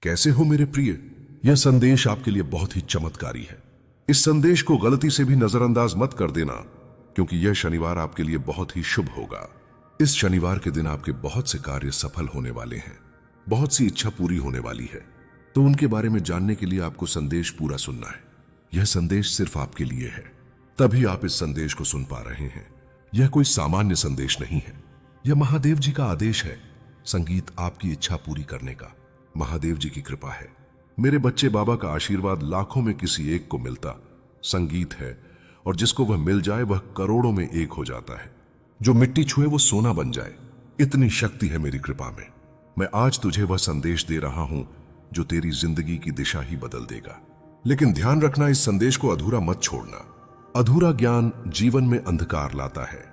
कैसे हो मेरे प्रिय? यह संदेश आपके लिए बहुत ही चमत्कारी है। इस संदेश को गलती से भी नजरअंदाज मत कर देना, क्योंकि यह शनिवार आपके लिए बहुत ही शुभ होगा। इस शनिवार के दिन आपके बहुत से कार्य सफल होने वाले हैं, बहुत सी इच्छा पूरी होने वाली है। तो उनके बारे में जानने के लिए आपको संदेश पूरा सुनना है। यह संदेश सिर्फ आपके लिए है, तभी आप इस संदेश को सुन पा रहे हैं। यह कोई सामान्य संदेश नहीं है, यह महादेव जी का आदेश है। संगीत आपकी इच्छा पूरी करने का महादेव जी की कृपा है। मेरे बच्चे, बाबा का आशीर्वाद लाखों में किसी एक को मिलता संगीत है, और जिसको वह मिल जाए वह करोड़ों में एक हो जाता है। जो मिट्टी छुए वो सोना बन जाए, इतनी शक्ति है मेरी कृपा में। मैं आज तुझे वह संदेश दे रहा हूं जो तेरी जिंदगी की दिशा ही बदल देगा। लेकिन ध्यान रखना, इस संदेश को अधूरा मत छोड़ना। अधूरा ज्ञान जीवन में अंधकार लाता है।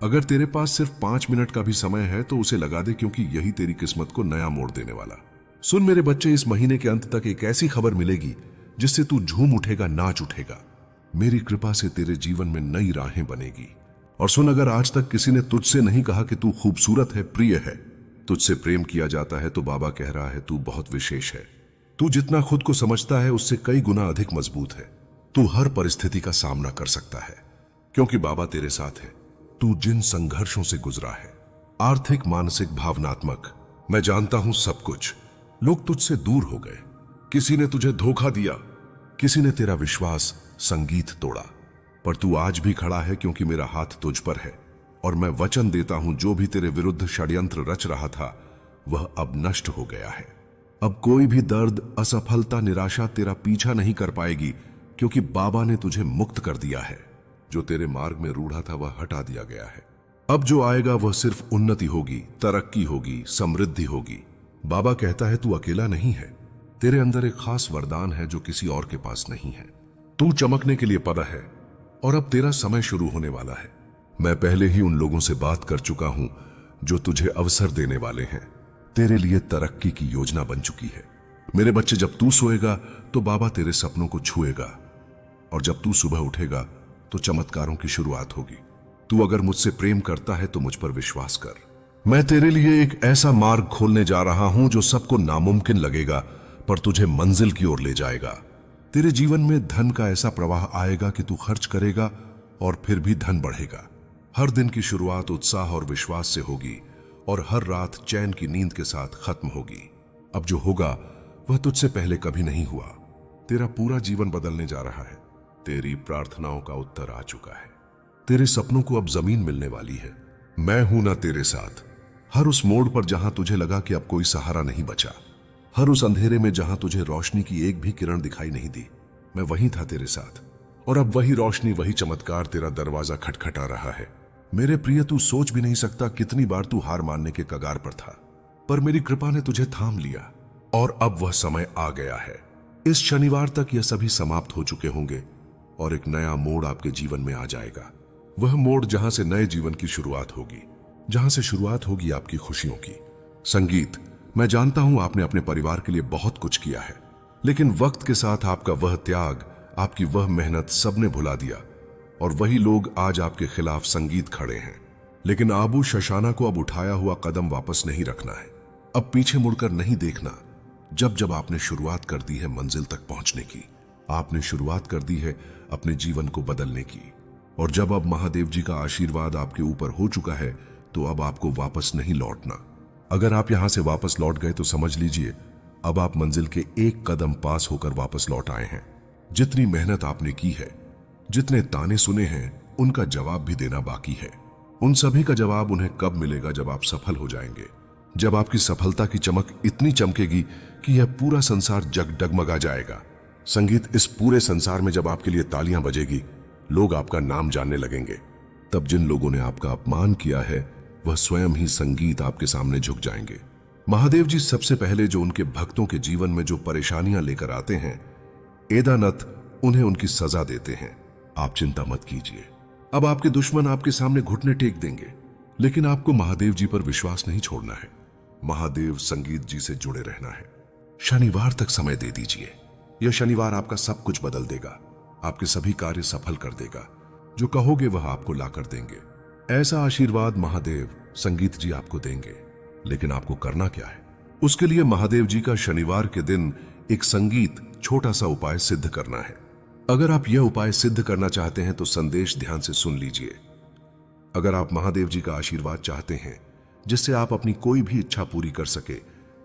अगर तेरे पास सिर्फ 5 मिनट का भी समय है तो उसे लगा दे, क्योंकि यही तेरी किस्मत को नया मोड़ देने वाला। सुन मेरे बच्चे, इस महीने के अंत तक एक ऐसी खबर मिलेगी जिससे तू झूम उठेगा, नाच उठेगा। मेरी कृपा से तेरे जीवन में नई राहें बनेगी। और सुन, अगर आज तक किसी ने तुझसे नहीं कहा कि तू खूबसूरत है, प्रिय है, तुझसे प्रेम किया जाता है, तो बाबा कह रहा है तू बहुत विशेष है। तू जितना खुद को समझता है उससे कई गुना अधिक मजबूत है। तू हर परिस्थिति का सामना कर सकता है, क्योंकि बाबा तेरे साथ है। तू जिन संघर्षों से गुजरा है, आर्थिक, मानसिक, भावनात्मक, मैं जानता हूं सब कुछ। लोग तुझसे दूर हो गए, किसी ने तुझे धोखा दिया, किसी ने तेरा विश्वास, संगीत तोड़ा, पर तू आज भी खड़ा है, क्योंकि मेरा हाथ तुझ पर है। और मैं वचन देता हूं, जो भी तेरे विरुद्ध षड्यंत्र रच रहा था वह अब नष्ट हो गया है। अब कोई भी दर्द, असफलता, निराशा तेरा पीछा नहीं कर पाएगी, क्योंकि बाबा ने तुझे मुक्त कर दिया है। जो तेरे मार्ग में रूढ़ा था वह हटा दिया गया है। अब जो आएगा वह सिर्फ उन्नति होगी, तरक्की होगी, समृद्धि होगी। बाबा कहता है तू अकेला नहीं है, तेरे अंदर एक खास वरदान है जो किसी और के पास नहीं है। तू चमकने के लिए पदा है, और अब तेरा समय शुरू होने वाला है। मैं पहले ही उन लोगों से बात कर चुका हूं जो तुझे अवसर देने वाले हैं। तेरे लिए तरक्की की योजना बन चुकी है। मेरे बच्चे, जब तू सोएगा तो बाबा तेरे सपनों को छुएगा, और जब तू सुबह उठेगा तो चमत्कारों की शुरुआत होगी। तू अगर मुझसे प्रेम करता है तो मुझ पर विश्वास कर। मैं तेरे लिए एक ऐसा मार्ग खोलने जा रहा हूं जो सबको नामुमकिन लगेगा, पर तुझे मंजिल की ओर ले जाएगा। तेरे जीवन में धन का ऐसा प्रवाह आएगा कि तू खर्च करेगा और फिर भी धन बढ़ेगा। हर दिन की शुरुआत उत्साह और विश्वास से होगी, और हर रात चैन की नींद के साथ खत्म होगी। अब जो होगा वह तुझसे पहले कभी नहीं हुआ। तेरा पूरा जीवन बदलने जा रहा है। तेरी प्रार्थनाओं का उत्तर आ चुका है। तेरे सपनों को अब जमीन मिलने वाली है। मैं हूं ना तेरे साथ। हर उस मोड़ पर जहां तुझे लगा कि अब कोई सहारा नहीं बचा, हर उस अंधेरे में जहां तुझे रोशनी की एक भी किरण दिखाई नहीं दी, मैं वहीं था तेरे साथ। और अब वही रोशनी, वही चमत्कार तेरा दरवाजा खटखटा रहा है। मेरे प्रिय, तू सोच भी नहीं सकता कितनी बार तू हार मानने के कगार पर था, पर मेरी कृपा ने तुझे थाम लिया, और अब वह समय आ गया है। इस शनिवार तक यह सभी समाप्त हो चुके होंगे, और एक नया मोड़ आपके जीवन में आ जाएगा। वह मोड़ जहां से नए जीवन की शुरुआत होगी, जहां से शुरुआत होगी आपकी खुशियों की। संगीत, मैं जानता हूं आपने अपने परिवार के लिए बहुत कुछ किया है, लेकिन वक्त के साथ आपका वह त्याग, आपकी वह मेहनत सबने भुला दिया, और वही लोग आज आपके खिलाफ संगीत खड़े हैं। लेकिन आबू शशाना को अब उठाया हुआ कदम वापस नहीं रखना है। अब पीछे मुड़कर नहीं देखना। जब जब आपने शुरुआत कर दी है मंजिल तक पहुंचने की, आपने शुरुआत कर दी है अपने जीवन को बदलने की। और जब अब महादेव जी का आशीर्वाद आपके ऊपर हो चुका है, तो अब आपको वापस नहीं लौटना। अगर आप यहां से वापस लौट गए तो समझ लीजिए अब आप मंजिल के एक कदम पास होकर वापस लौट आए हैं। जितनी मेहनत आपने की है, जितने ताने सुने हैं, उनका जवाब भी देना बाकी है। उन सभी का जवाब उन्हें कब मिलेगा? जब आप सफल हो जाएंगे, जब आपकी सफलता की चमक इतनी चमकेगी कि यह पूरा संसार डगमगा जाएगा। संगीत, इस पूरे संसार में जब आपके लिए तालियां बजेगी, लोग आपका नाम जानने लगेंगे। तब जिन लोगों ने आपका अपमान किया है वह स्वयं ही संगीत आपके सामने झुक जाएंगे। महादेव जी सबसे पहले जो उनके भक्तों के जीवन में जो परेशानियां लेकर आते हैं, एदानत उन्हें उनकी सजा देते हैं। आप चिंता मत कीजिए। अब आपके दुश्मन आपके सामने घुटने टेक देंगे, लेकिन आपको महादेव जी पर विश्वास नहीं छोड़ना है। महादेव संगीत जी से जुड़े रहना है। शनिवार तक समय दे दीजिए। यह शनिवार आपका सब कुछ बदल देगा, आपके सभी कार्य सफल कर देगा। जो कहोगे वह आपको ला कर देंगे। ऐसा आशीर्वाद महादेव संगीत जी आपको देंगे। लेकिन आपको करना क्या है? उसके लिए महादेव जी का शनिवार के दिन एक संगीत छोटा सा उपाय सिद्ध करना है। अगर आप यह उपाय सिद्ध करना चाहते हैं तो संदेश ध्यान से सुन लीजिए। अगर आप महादेव जी का आशीर्वाद चाहते हैं जिससे आप अपनी कोई भी इच्छा पूरी कर सके,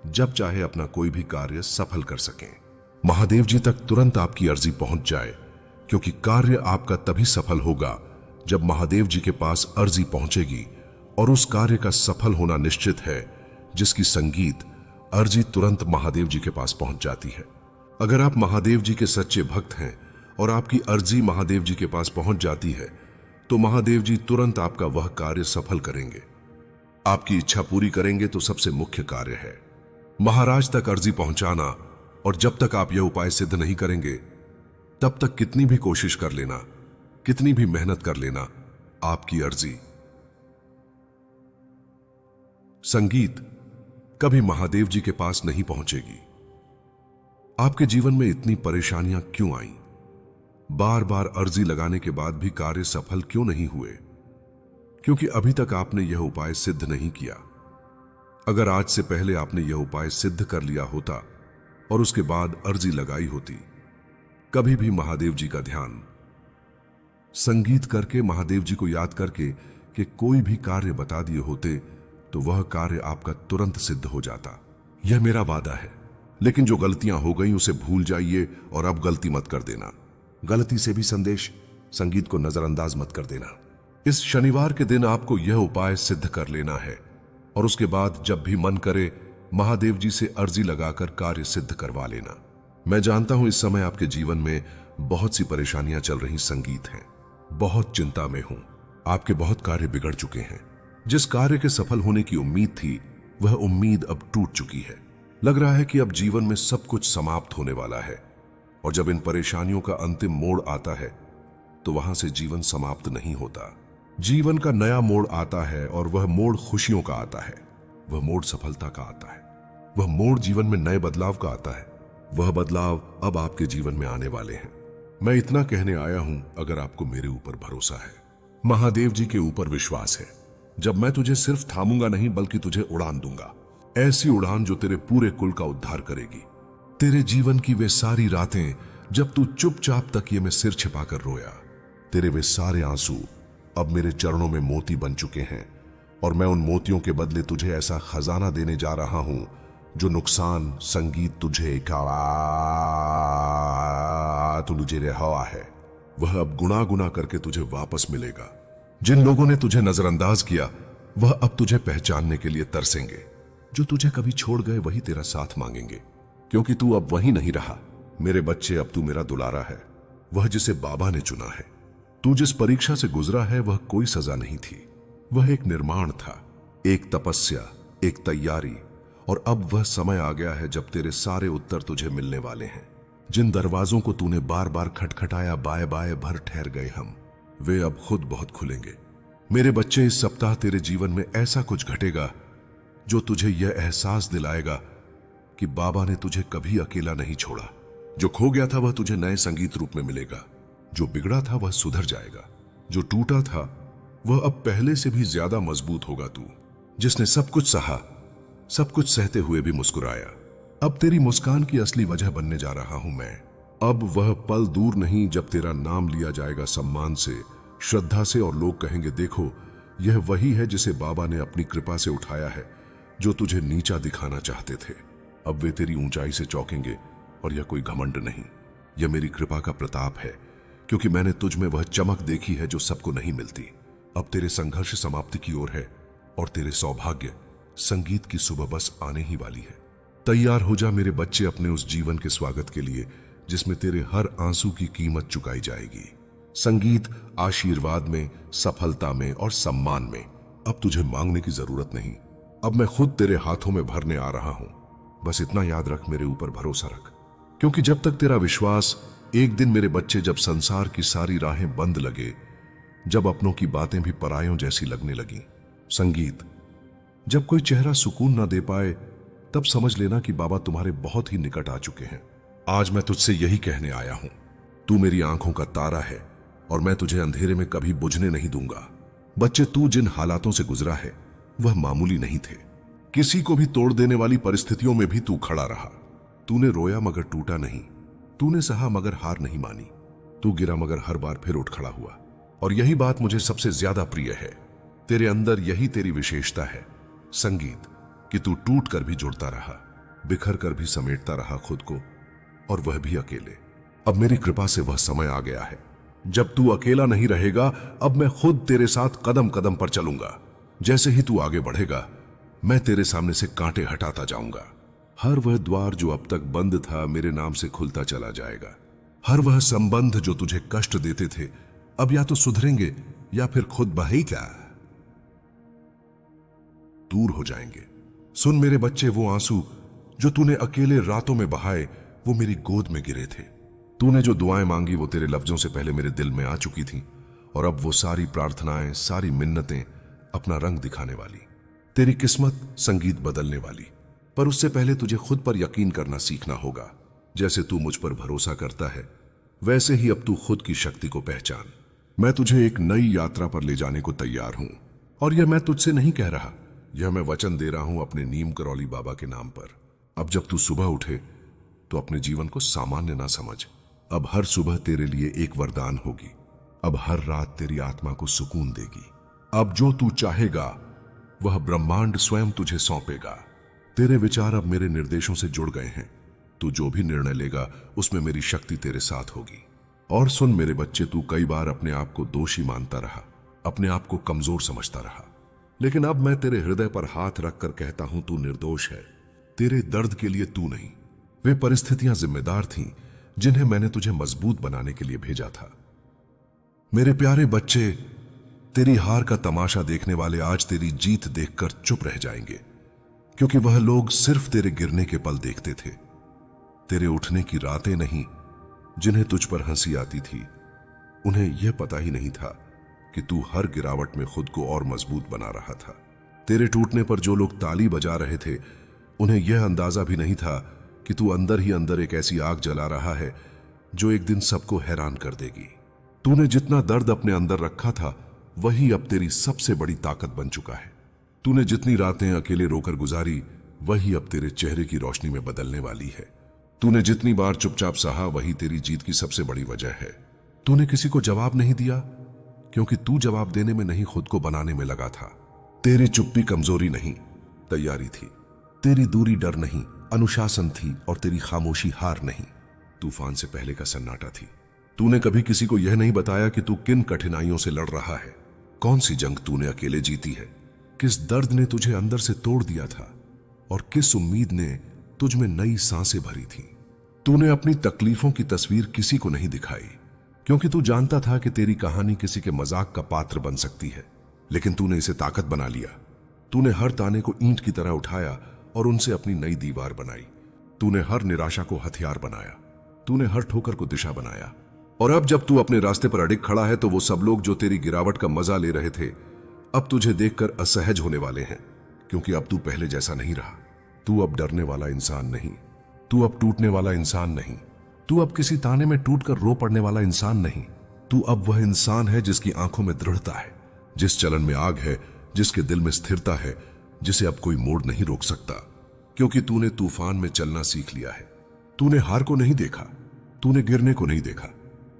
जब चाहे अपना कोई भी कार्य सफल कर सकें, महादेव जी तक तुरंत आपकी अर्जी पहुंच जाए, क्योंकि कार्य आपका तभी सफल होगा जब महादेव जी के पास अर्जी पहुंचेगी और उस कार्य का सफल होना निश्चित है जिसकी संगीत अर्जी तुरंत महादेव जी के पास पहुंच जाती है। अगर आप महादेव जी के सच्चे भक्त हैं और आपकी अर्जी महादेव जी के पास पहुंच जाती है तो महादेव जी तुरंत आपका वह कार्य सफल करेंगे, आपकी इच्छा पूरी करेंगे। तो सबसे मुख्य कार्य है महाराज तक अर्जी पहुंचाना, और जब तक आप यह उपाय सिद्ध नहीं करेंगे तब तक कितनी भी कोशिश कर लेना, कितनी भी मेहनत कर लेना, आपकी अर्जी संगीत कभी महादेव जी के पास नहीं पहुंचेगी। आपके जीवन में इतनी परेशानियां क्यों आईं? बार बार अर्जी लगाने के बाद भी कार्य सफल क्यों नहीं हुए? क्योंकि अभी तक आपने यह उपाय सिद्ध नहीं किया। अगर आज से पहले आपने यह उपाय सिद्ध कर लिया होता और उसके बाद अर्जी लगाई होती, कभी भी महादेव जी का ध्यान संगीत करके, महादेव जी को याद करके कि कोई भी कार्य बता दिए होते तो वह कार्य आपका तुरंत सिद्ध हो जाता। यह मेरा वादा है। लेकिन जो गलतियां हो गई उसे भूल जाइए और अब गलती मत कर देना। गलती से भी संदेश संगीत को नजरअंदाज मत कर देना। इस शनिवार के दिन आपको यह उपाय सिद्ध कर लेना है और उसके बाद जब भी मन करे महादेव जी से अर्जी लगाकर कार्य सिद्ध करवा लेना। मैं जानता हूं इस समय आपके जीवन में बहुत सी परेशानियां चल रही संगीत हैं, बहुत चिंता में हूं, आपके बहुत कार्य बिगड़ चुके हैं। जिस कार्य के सफल होने की उम्मीद थी वह उम्मीद अब टूट चुकी है। लग रहा है कि अब जीवन में सब कुछ समाप्त होने वाला है, और जब इन परेशानियों का अंतिम मोड़ आता है तो वहां से जीवन समाप्त नहीं होता। जीवन का नया मोड़ आता है और वह मोड़ खुशियों का आता है, वह मोड़ सफलता का आता है, वह मोड़ जीवन में नए बदलाव का आता है। वह बदलाव अब आपके जीवन में आने वाले हैं। मैं इतना कहने आया हूं, अगर आपको मेरे ऊपर भरोसा है, महादेव जी के ऊपर विश्वास है, जब मैं तुझे सिर्फ थामूंगा नहीं बल्कि तुझे उड़ान दूंगा, ऐसी उड़ान जो तेरे पूरे कुल का उद्धार करेगी। तेरे जीवन की वे सारी रातें जब तू चुपचाप तकिए में सिर छिपाकर रोया, तेरे वे सारे आंसू अब मेरे चरणों में मोती बन चुके हैं, और मैं उन मोतियों के बदले तुझे ऐसा खजाना देने जा रहा हूं जो नुकसान संगीत तुझे तुझे रहा है वह अब गुना गुना करके तुझे वापस मिलेगा। जिन लोगों ने तुझे नजरअंदाज किया वह अब तुझे पहचानने के लिए तरसेंगे। जो तुझे कभी छोड़ गए वही तेरा साथ मांगेंगे, क्योंकि तू अब वही नहीं रहा। मेरे बच्चे, अब तू मेरा दुलारा है, वह जिसे बाबा ने चुना है। तू जिस परीक्षा से गुजरा है वह कोई सजा नहीं थी, वह एक निर्माण था, एक तपस्या, एक तैयारी। और अब वह समय आ गया है जब तेरे सारे उत्तर तुझे मिलने वाले हैं। जिन दरवाजों को तूने बार बार खटखटाया, बाय बाय भर ठहर गए हम, वे अब खुद बहुत खुलेंगे। मेरे बच्चे, इस सप्ताह तेरे जीवन में ऐसा कुछ घटेगा जो तुझे यह एहसास दिलाएगा कि बाबा ने तुझे कभी अकेला नहीं छोड़ा। जो खो गया था वह तुझे नए संगीत रूप में मिलेगा, जो बिगड़ा था वह सुधर जाएगा, जो टूटा था वह अब पहले से भी ज्यादा मजबूत होगा। तू जिसने सब कुछ सहा, सब कुछ सहते हुए भी मुस्कुराया, अब तेरी मुस्कान की असली वजह बनने जा रहा हूं मैं। अब वह पल दूर नहीं जब तेरा नाम लिया जाएगा सम्मान से, श्रद्धा से, और लोग कहेंगे, देखो यह वही है जिसे बाबा ने अपनी कृपा से उठाया है, जो तुझे नीचा दिखाना चाहते थे। अब वे तेरी ऊंचाई से चौंकेंगे, और यह कोई घमंड नहीं, यह मेरी कृपा का प्रताप है, क्योंकि मैंने तुझ में वह चमक देखी है जो सबको नहीं मिलती। अब तेरे संघर्ष समाप्ति की ओर है, और तेरे सौभाग्य संगीत की सुबह बस आने ही वाली है। तैयार हो जा मेरे बच्चे अपने उस जीवन के स्वागत के लिए जिसमें तेरे हर आंसू की कीमत चुकाई जाएगी। संगीत आशीर्वाद में, सफलता में और सम्मान में। अब तुझे मांगने की जरूरत नहीं, अब मैं खुद तेरे हाथों में भरने आ रहा हूं। बस इतना याद रख, मेरे ऊपर भरोसा रख, क्योंकि जब तक तेरा विश्वास, एक दिन मेरे बच्चे जब संसार की सारी राहें बंद लगे, जब अपनों की बातें भी परायों जैसी लगने लगी, संगीत जब कोई चेहरा सुकून ना दे पाए, तब समझ लेना कि बाबा तुम्हारे बहुत ही निकट आ चुके हैं। आज मैं तुझसे यही कहने आया हूं, तू मेरी आंखों का तारा है और मैं तुझे अंधेरे में कभी बुझने नहीं दूंगा। बच्चे, तू जिन हालातों से गुजरा है वह मामूली नहीं थे। किसी को भी तोड़ देने वाली परिस्थितियों में भी तू खड़ा रहा। तूने रोया मगर टूटा नहीं, तूने सहा मगर हार नहीं मानी, तू गिरा मगर हर बार फिर उठ खड़ा हुआ। और यही बात मुझे सबसे ज्यादा प्रिय है, तेरे अंदर यही तेरी विशेषता है संगीत, कि तू टूट कर भी जुड़ता रहा, बिखर कर भी समेटता रहा खुद को, और वह भी अकेले। अब मेरी कृपा से वह समय आ गया है जब तू अकेला नहीं रहेगा। अब मैं खुद तेरे साथ कदम कदम पर चलूंगा। जैसे ही तू आगे बढ़ेगा मैं तेरे सामने से कांटे हटाता जाऊंगा। हर वह द्वार जो अब तक बंद था मेरे नाम से खुलता चला जाएगा। हर वह संबंध जो तुझे कष्ट देते थे अब या तो सुधरेंगे या फिर खुद ब ही क्या दूर हो जाएंगे। सुन मेरे बच्चे, वो आंसू जो तूने अकेले रातों में बहाए वो मेरी गोद में गिरे थे। तूने जो दुआएं मांगी वो तेरे लफ्जों से पहले मेरे दिल में आ चुकी थीं, और अब वो सारी प्रार्थनाएं, सारी मिन्नतें अपना रंग दिखाने वाली। तेरी किस्मत संगीत बदलने वाली। पर उससे पहले तुझे खुद पर यकीन करना सीखना होगा। जैसे तू मुझ पर भरोसा करता है वैसे ही अब तू खुद की शक्ति को पहचान। मैं तुझे एक नई यात्रा पर ले जाने को तैयार हूं, और यह मैं तुझसे नहीं कह रहा, यह मैं वचन दे रहा हूं अपने नीम करौली बाबा के नाम पर। अब जब तू सुबह उठे तो अपने जीवन को सामान्य ना समझ। अब हर सुबह तेरे लिए एक वरदान होगी। अब हर रात तेरी आत्मा को सुकून देगी। अब जो तू चाहेगा वह ब्रह्मांड स्वयं तुझे सौंपेगा। तेरे विचार अब मेरे निर्देशों से जुड़ गए हैं। तू जो भी निर्णय लेगा उसमें मेरी शक्ति तेरे साथ होगी। और सुन मेरे बच्चे, तू कई बार अपने आप को दोषी मानता रहा, अपने आप को कमजोर समझता रहा, लेकिन अब मैं तेरे हृदय पर हाथ रखकर कहता हूं तू निर्दोष है। तेरे दर्द के लिए तू नहीं, वे परिस्थितियां जिम्मेदार थीं जिन्हें मैंने तुझे मजबूत बनाने के लिए भेजा था। मेरे प्यारे बच्चे, तेरी हार का तमाशा देखने वाले आज तेरी जीत देखकर चुप रह जाएंगे, क्योंकि वह लोग सिर्फ तेरे गिरने के पल देखते थे, तेरे उठने की रातें नहीं। जिन्हें तुझ पर हंसी आती थी उन्हें यह पता ही नहीं था कि तू हर गिरावट में खुद को और मजबूत बना रहा था। तेरे टूटने पर जो लोग ताली बजा रहे थे उन्हें यह अंदाजा भी नहीं था कि तू अंदर ही अंदर एक ऐसी आग जला रहा है जो एक दिन सबको हैरान कर देगी। तूने जितना दर्द अपने अंदर रखा था वही अब तेरी सबसे बड़ी ताकत बन चुका है। तूने जितनी रातें अकेले रोकर गुजारी वही अब तेरे चेहरे की रोशनी में बदलने वाली है। तूने जितनी बार चुपचाप सहा वही तेरी जीत की सबसे बड़ी वजह है। तूने किसी को जवाब नहीं दिया क्योंकि तू जवाब देने में नहीं, खुद को बनाने में लगा था। तेरी चुप्पी कमजोरी नहीं, तैयारी थी। तेरी दूरी डर नहीं, अनुशासन थी। और तेरी खामोशी हार नहीं, तूफान से पहले का सन्नाटा थी। तूने कभी किसी को यह नहीं बताया कि तू किन कठिनाइयों से लड़ रहा है, कौन सी जंग तूने अकेले जीती है, किस दर्द ने तुझे अंदर से तोड़ दिया था और किस उम्मीद ने तुझ में नई सांसें भरी थी। तूने अपनी तकलीफों की तस्वीर किसी को नहीं दिखाई क्योंकि तू जानता था कि तेरी कहानी किसी के मजाक का पात्र बन सकती है, लेकिन तूने इसे ताकत बना लिया। तूने हर ताने को ईंट की तरह उठाया और उनसे अपनी नई दीवार बनाई। तूने हर निराशा को हथियार बनाया, तूने हर ठोकर को दिशा बनाया। और अब जब तू अपने रास्ते पर अडिग खड़ा है तो वो सब लोग जो तेरी गिरावट का मजा ले रहे थे अब तुझे देखकर असहज होने वाले हैं, क्योंकि अब तू पहले जैसा नहीं रहा। तू अब डरने वाला इंसान नहीं, तू अब टूटने वाला इंसान नहीं, तू अब किसी ताने में टूटकर रो पड़ने वाला इंसान नहीं। तू अब वह इंसान है जिसकी आंखों में दृढ़ता है, जिस चलन में आग है, जिसके दिल में स्थिरता है, जिसे अब कोई मोड़ नहीं रोक सकता, क्योंकि तूने तूफान में चलना सीख लिया है। तूने हार को नहीं देखा, तूने गिरने को नहीं देखा,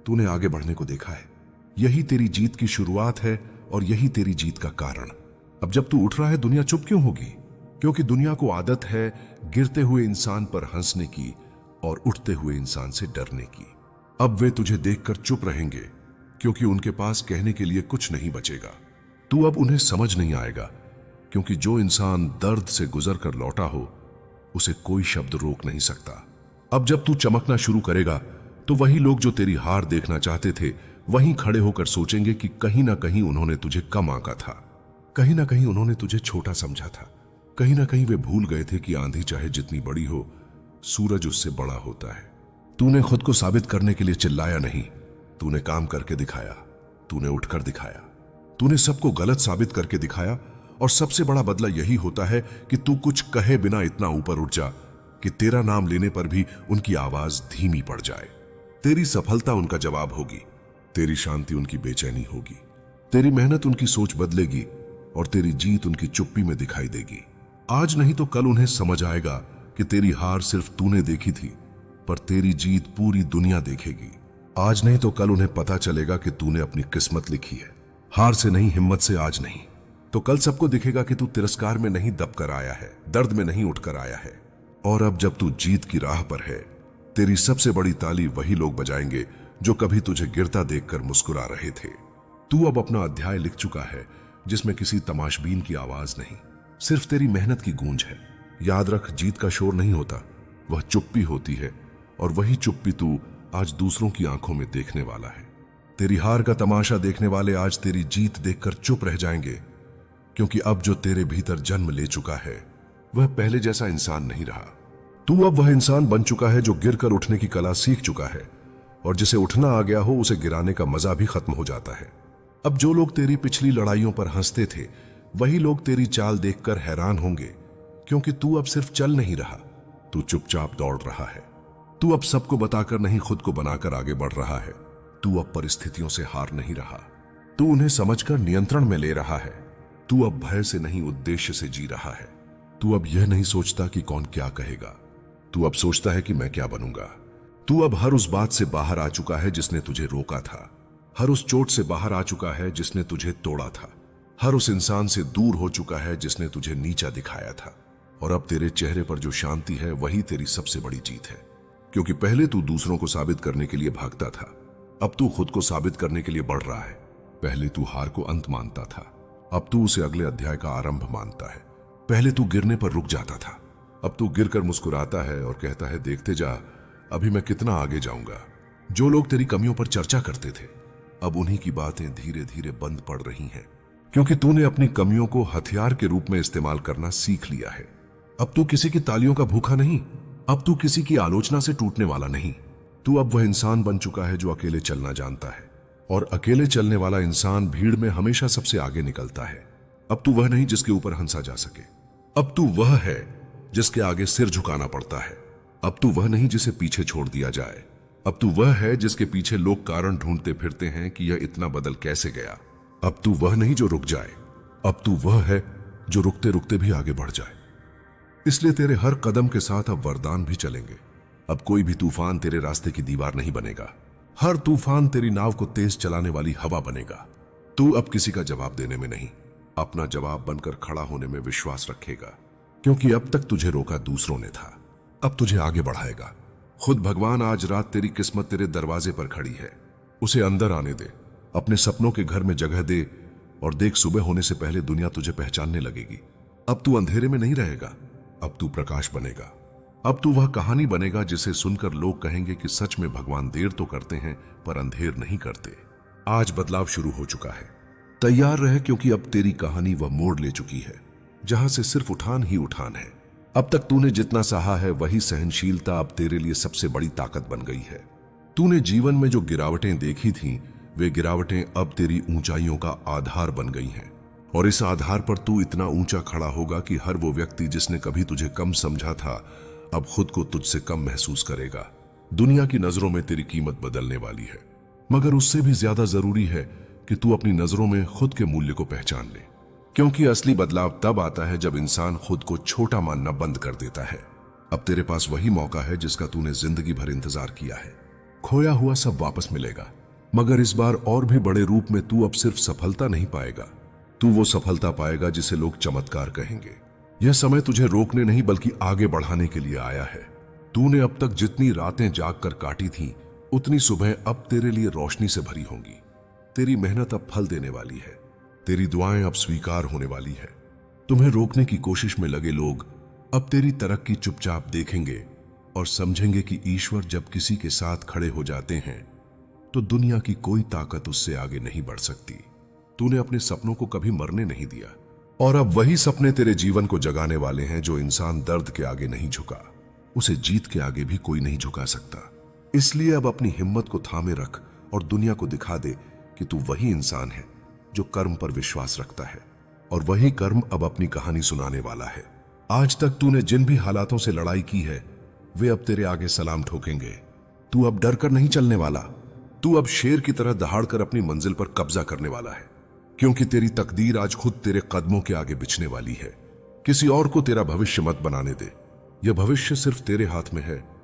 तूने आगे बढ़ने को देखा है। यही तेरी जीत की शुरुआत है और यही तेरी जीत का कारण। अब जब तू उठ रहा है दुनिया चुप क्यों होगी? क्योंकि दुनिया को आदत है गिरते हुए इंसान पर हंसने की और उठते हुए इंसान से डरने की। अब वे तुझे देखकर चुप रहेंगे क्योंकि उनके पास कहने के लिए कुछ नहीं बचेगा। तू अब उन्हें समझ नहीं आएगा, क्योंकि जो इंसान दर्द से गुजर कर लौटा हो उसे कोई शब्द रोक नहीं सकता। अब जब तू चमकना शुरू करेगा तो वही लोग जो तेरी हार देखना चाहते थे वहीं खड़े होकर सोचेंगे कि कहीं ना कहीं उन्होंने तुझे कम आंका था, कहीं ना कहीं उन्होंने तुझे छोटा समझा था, कहीं ना कहीं वे भूल गए थे कि आंधी चाहे जितनी बड़ी हो सूरज उससे बड़ा होता है। तूने खुद को साबित करने के लिए चिल्लाया नहीं, तूने काम करके दिखाया, तूने उठकर दिखाया, तूने सबको गलत साबित करके दिखाया। और सबसे बड़ा बदला यही होता है कि तू कुछ कहे बिना इतना ऊपर उठ जा कि तेरा नाम लेने पर भी उनकी आवाज धीमी पड़ जाए। तेरी सफलता उनका जवाब होगी, तेरी शांति उनकी बेचैनी होगी, तेरी मेहनत उनकी सोच बदलेगी और तेरी जीत उनकी चुप्पी में दिखाई देगी। आज नहीं तो कल उन्हें समझ आएगा कि तेरी हार सिर्फ तूने देखी थी, पर तेरी जीत पूरी दुनिया देखेगी। आज नहीं तो कल उन्हें पता चलेगा कि तूने अपनी किस्मत लिखी है, हार से नहीं, हिम्मत से। आज नहीं तो कल सबको दिखेगा कि तू तिरस्कार में नहीं दब कर आया है, दर्द में नहीं उठकर आया है। और अब जब तू जीत की राह पर है, तेरी सबसे बड़ी ताली वही लोग बजाएंगे जो कभी तुझे गिरता देखकर मुस्कुरा रहे थे। तू अब अपना अध्याय लिख चुका है जिसमें किसी तमाशबीन की आवाज नहीं, सिर्फ तेरी मेहनत की गूंज है। याद रख, जीत का शोर नहीं होता, वह चुप्पी होती है, और वही चुप्पी तू आज दूसरों की आंखों में देखने वाला है। तेरी हार का तमाशा देखने वाले आज तेरी जीत देखकर चुप रह जाएंगे, क्योंकि अब जो तेरे भीतर जन्म ले चुका है वह पहले जैसा इंसान नहीं रहा। तू अब वह इंसान बन चुका है जो गिरकर उठने की कला सीख चुका है, और जिसे उठना आ गया हो उसे गिराने का मजा भी खत्म हो जाता है। अब जो लोग तेरी पिछली लड़ाइयों पर हंसते थे, वही लोग तेरी चाल देखकर हैरान होंगे, क्योंकि तू अब सिर्फ चल नहीं रहा, तू चुपचाप दौड़ रहा है। तू अब सबको बताकर नहीं, खुद को बनाकर आगे बढ़ रहा है। तू अब परिस्थितियों से हार नहीं रहा, तू उन्हें समझकर नियंत्रण में ले रहा है। तू अब भय से नहीं, उद्देश्य से जी रहा है। तू अब यह नहीं सोचता कि कौन क्या कहेगा, तू अब सोचता है कि मैं क्या बनूंगा। तू अब हर उस बात से बाहर आ चुका है जिसने तुझे रोका था, हर उस चोट से बाहर आ चुका है जिसने तुझे तोड़ा था, हर उस इंसान से दूर हो चुका है जिसने तुझे नीचा दिखाया था। और अब तेरे चेहरे पर जो शांति है वही तेरी सबसे बड़ी जीत है, क्योंकि पहले तू दूसरों को साबित करने के लिए भागता था, अब तू खुद को साबित करने के लिए बढ़ रहा है। पहले तू हार को अंत मानता था, अब तू उसे अगले अध्याय का आरंभ मानता है। पहले तू गिरने पर रुक जाता था, अब तू गिरकर मुस्कुराता है और कहता है, देखते जा अभी मैं कितना आगे जाऊंगा। जो लोग तेरी कमियों पर चर्चा करते थे, अब उन्हीं की बातें धीरे धीरे बंद पड़ रही हैं, क्योंकि तूने अपनी कमियों को हथियार के रूप में इस्तेमाल करना सीख लिया है। अब तू किसी की तालियों का भूखा नहीं, अब तू किसी की आलोचना से टूटने वाला नहीं। तू अब वह इंसान बन चुका है जो अकेले चलना जानता है, और अकेले चलने वाला इंसान भीड़ में हमेशा सबसे आगे निकलता है। अब तू वह नहीं जिसके ऊपर हंसा जा सके, अब तू वह है जिसके आगे सिर झुकाना पड़ता है। अब तू वह नहीं जिसे पीछे छोड़ दिया जाए, अब तू वह है जिसके पीछे लोग कारण ढूंढते फिरते हैं कि यह इतना बदल कैसे गया। अब तू वह नहीं जो रुक जाए, अब तू वह है जो रुकते रुकते भी आगे बढ़ जाए। इसलिए तेरे हर कदम के साथ अब वरदान भी चलेंगे। अब कोई भी तूफान तेरे रास्ते की दीवार नहीं बनेगा, हर तूफान तेरी नाव को तेज चलाने वाली हवा बनेगा। तू अब किसी का जवाब देने में नहीं, अपना जवाब बनकर खड़ा होने में विश्वास रखेगा, क्योंकि अब तक तुझे रोका दूसरों ने था, अब तुझे आगे बढ़ाएगा खुद भगवान। आज रात तेरी किस्मत तेरे दरवाजे पर खड़ी है, उसे अंदर आने दे, अपने सपनों के घर में जगह दे, और देख सुबह होने से पहले दुनिया तुझे पहचानने लगेगी। अब तू अंधेरे में नहीं रहेगा, अब तू प्रकाश बनेगा। अब तू वह कहानी बनेगा जिसे सुनकर लोग कहेंगे कि सच में भगवान देर तो करते हैं पर अंधेर नहीं करते। आज बदलाव शुरू हो चुका है, तैयार रहे, क्योंकि अब तेरी कहानी वह मोड़ ले चुकी है जहां से सिर्फ उठान ही उठान है। अब तक तूने जितना सहा है वही सहनशीलता अब तेरे लिए सबसे बड़ी ताकत बन गई है। तूने जीवन में जो गिरावटें देखी थीं, वे गिरावटें अब तेरी ऊंचाइयों का आधार बन गई हैं, और इस आधार पर तू इतना ऊंचा खड़ा होगा कि हर वो व्यक्ति जिसने कभी तुझे कम समझा था अब खुद को तुझसे कम महसूस करेगा। दुनिया की नजरों में तेरी कीमत बदलने वाली है, मगर उससे भी ज्यादा जरूरी है कि तू अपनी नजरों में खुद के मूल्य को पहचान ले, क्योंकि असली बदलाव तब आता है जब इंसान खुद को छोटा मानना बंद कर देता है। अब तेरे पास वही मौका है जिसका तूने जिंदगी भर इंतजार किया है। खोया हुआ सब वापस मिलेगा, मगर इस बार और भी बड़े रूप में। तू अब सिर्फ सफलता नहीं पाएगा, तू वो सफलता पाएगा जिसे लोग चमत्कार कहेंगे। यह समय तुझे रोकने नहीं बल्कि आगे बढ़ाने के लिए आया है। तूने अब तक जितनी रातें जाग कर काटी थी, उतनी सुबह अब तेरे लिए रोशनी से भरी होंगी। तेरी मेहनत अब फल देने वाली है, तेरी दुआएं अब स्वीकार होने वाली है। तुम्हें रोकने की कोशिश में लगे लोग अब तेरी तरक्की चुपचाप देखेंगे और समझेंगे कि ईश्वर जब किसी के साथ खड़े हो जाते हैं तो दुनिया की कोई ताकत उससे आगे नहीं बढ़ सकती। तूने अपने सपनों को कभी मरने नहीं दिया, और अब वही सपने तेरे जीवन को जगाने वाले हैं। जो इंसान दर्द के आगे नहीं झुका, उसे जीत के आगे भी कोई नहीं झुका सकता। इसलिए अब अपनी हिम्मत को थामे रख और दुनिया को दिखा दे कि तू वही इंसान है जो कर्म पर विश्वास रखता है, और वही कर्म अब अपनी कहानी सुनाने वाला है। आज तक तूने जिन भी हालातों से लड़ाई की है, वे अब तेरे आगे सलाम ठोकेंगे। तू अब डर कर नहीं चलने वाला, तू अब शेर की तरह दहाड़कर अपनी मंजिल पर कब्जा करने वाला है, क्योंकि तेरी तकदीर आज खुद तेरे कदमों के आगे बिछने वाली है। किसी और को तेरा भविष्य मत बनाने दे। यह भविष्य सिर्फ तेरे हाथ में है